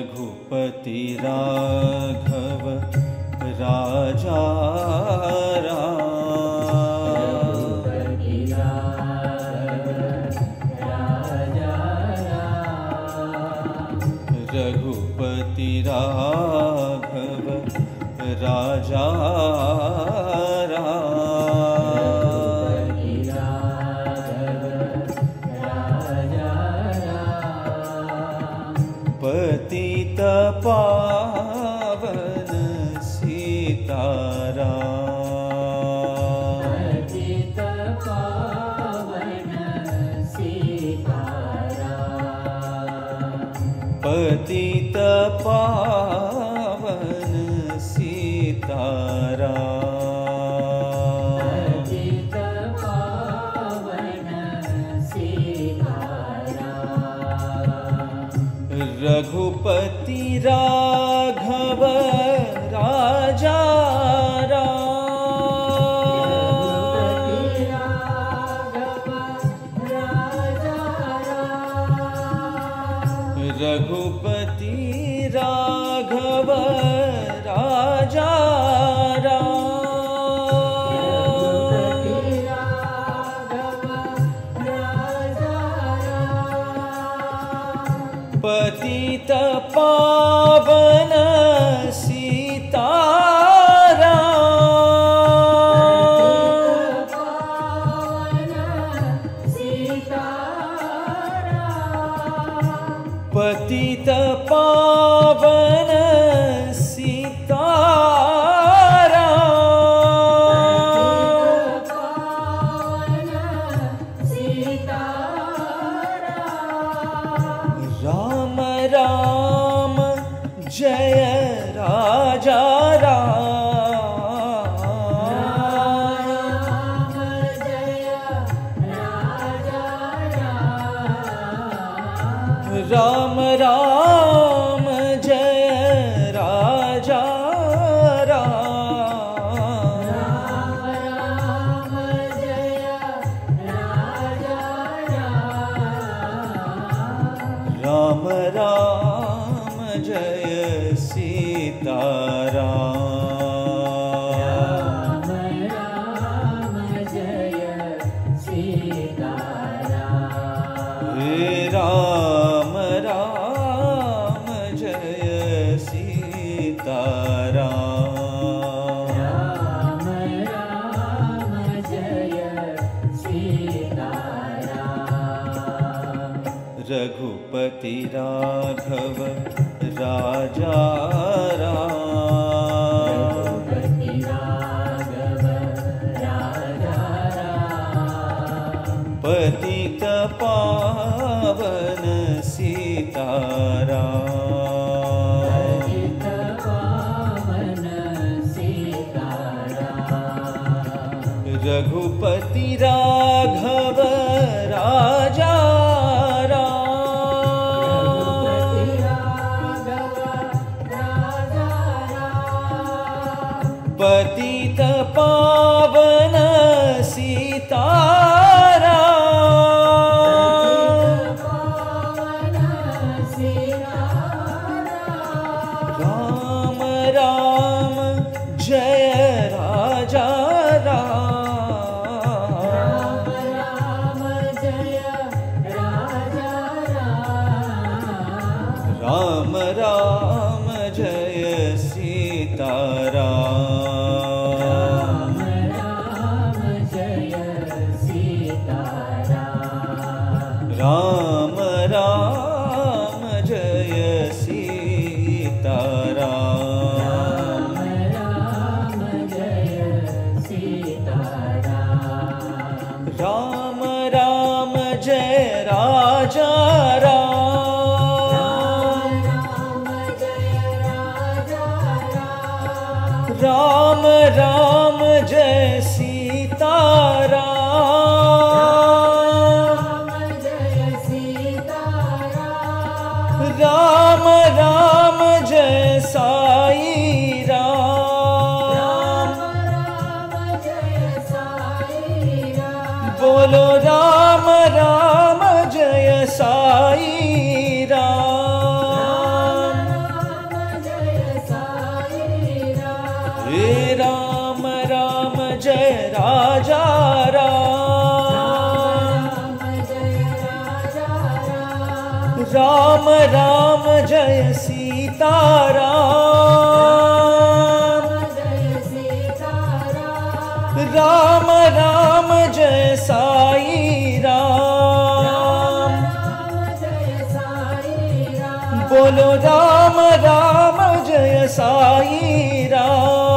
रघुपति राघव राजा रघुपति राघव राजा पतित पावन सीताराम पतित पावन सीताराम पतित पावन सीताराम पतित पावन सीताराम रघुपति राघव राजा रघुपति राघव राजा पतित पावन सीताराम पतित पावन सीताराम राम राम जय राजा राम राम जय राजा राम राम जय सीताराम राम जय सीताराम हे राम राम जय सीताराम राम राम जय सीताराम रघुपति राघव राजा रघुपति राघव राजा पतित पावन सीताराम पतित पावन सीताराम रघुपति राघव राजा पतित पावन सीताराम राम राम जय राजा राम राम जय राजा राम राम जय सीताराम राम राम जय सीताराम राम जय सीताराम राम राम जय राजा राम राम जय सीताराम राम राम जय साई राम बोलो राम राम जय साई राम राम राम जय सीताराम जय सीताराम राम राम जय साई राम राम जय साई राम बोलो राम राम जय साई राम